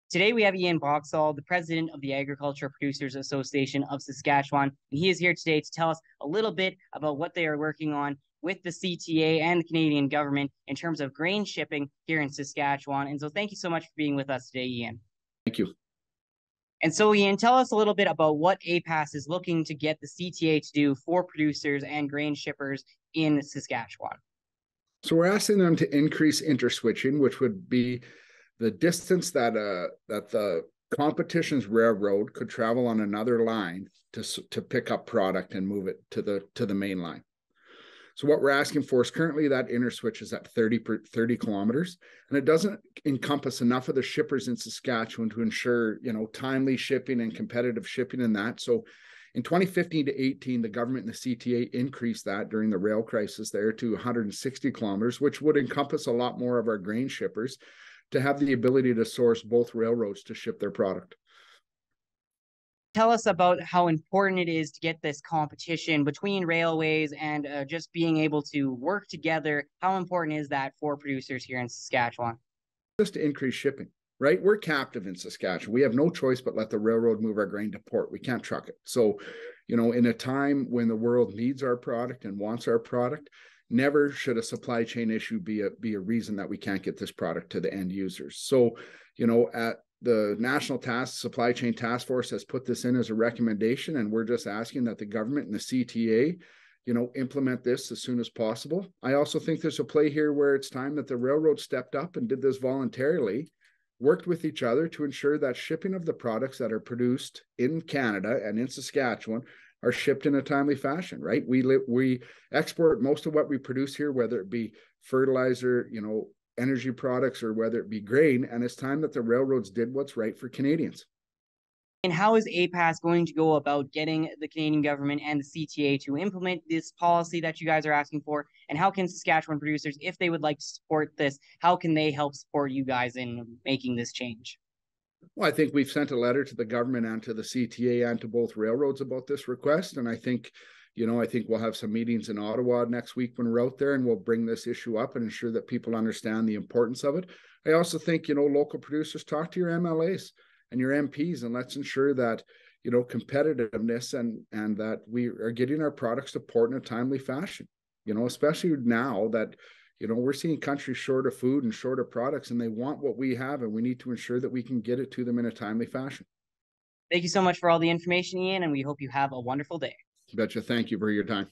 Today we have Ian Boxall, the president of the Agriculture Producers Association of Saskatchewan, and he is here today to tell us a little bit about what they are working on with the CTA and the Canadian government in terms of grain shipping here in Saskatchewan. And so thank you so much for being with us today, Ian. Thank you. And so, Ian, tell us a little bit about what APAS is looking to get the CTA to do for producers and grain shippers in Saskatchewan. So we're asking them to increase interswitching, which would be the distance that the competition's railroad could travel on another line to pick up product and move it to the main line. So what we're asking for is currently that interswitch is at 30 kilometers, and it doesn't encompass enough of the shippers in Saskatchewan to ensure, timely shipping and competitive shipping in that. So in 2015 to 18, the government and the CTA increased that during the rail crisis there to 160 kilometers, which would encompass a lot more of our grain shippers to have the ability to source both railroads to ship their product. Tell us about how important it is to get this competition between railways and just being able to work together. How important is that for producers here in Saskatchewan? Just to increase shipping, right? We're captive in Saskatchewan. We have no choice but let the railroad move our grain to port. We can't truck it. So, in a time when the world needs our product and wants our product, never should a supply chain issue be a reason that we can't get this product to the end users. So, at the National Supply Chain Task Force has put this in as a recommendation, and we're just asking that the government and the CTA, implement this as soon as possible. I also think there's a play here where it's time that the railroad stepped up and did this voluntarily, worked with each other to ensure that shipping of the products that are produced in Canada and in Saskatchewan are shipped in a timely fashion, right? We export most of what we produce here, whether it be fertilizer, energy products, or whether it be grain, and it's time that the railroads did what's right for Canadians. And how is APAS going to go about getting the Canadian government and the CTA to implement this policy that you guys are asking for? And how can Saskatchewan producers, if they would like to support this, how can they help support you guys in making this change? Well, I think we've sent a letter to the government and to the CTA and to both railroads about this request. And I think we'll have some meetings in Ottawa next week when we're out there, and we'll bring this issue up and ensure that people understand the importance of it. I also think, local producers, talk to your MLAs and your MPs, and let's ensure that, competitiveness and that we are getting our products to port in a timely fashion, especially now that, we're seeing countries short of food and short of products, and they want what we have, and we need to ensure that we can get it to them in a timely fashion. Thank you so much for all the information, Ian, and we hope you have a wonderful day. Betcha. Thank you for your time.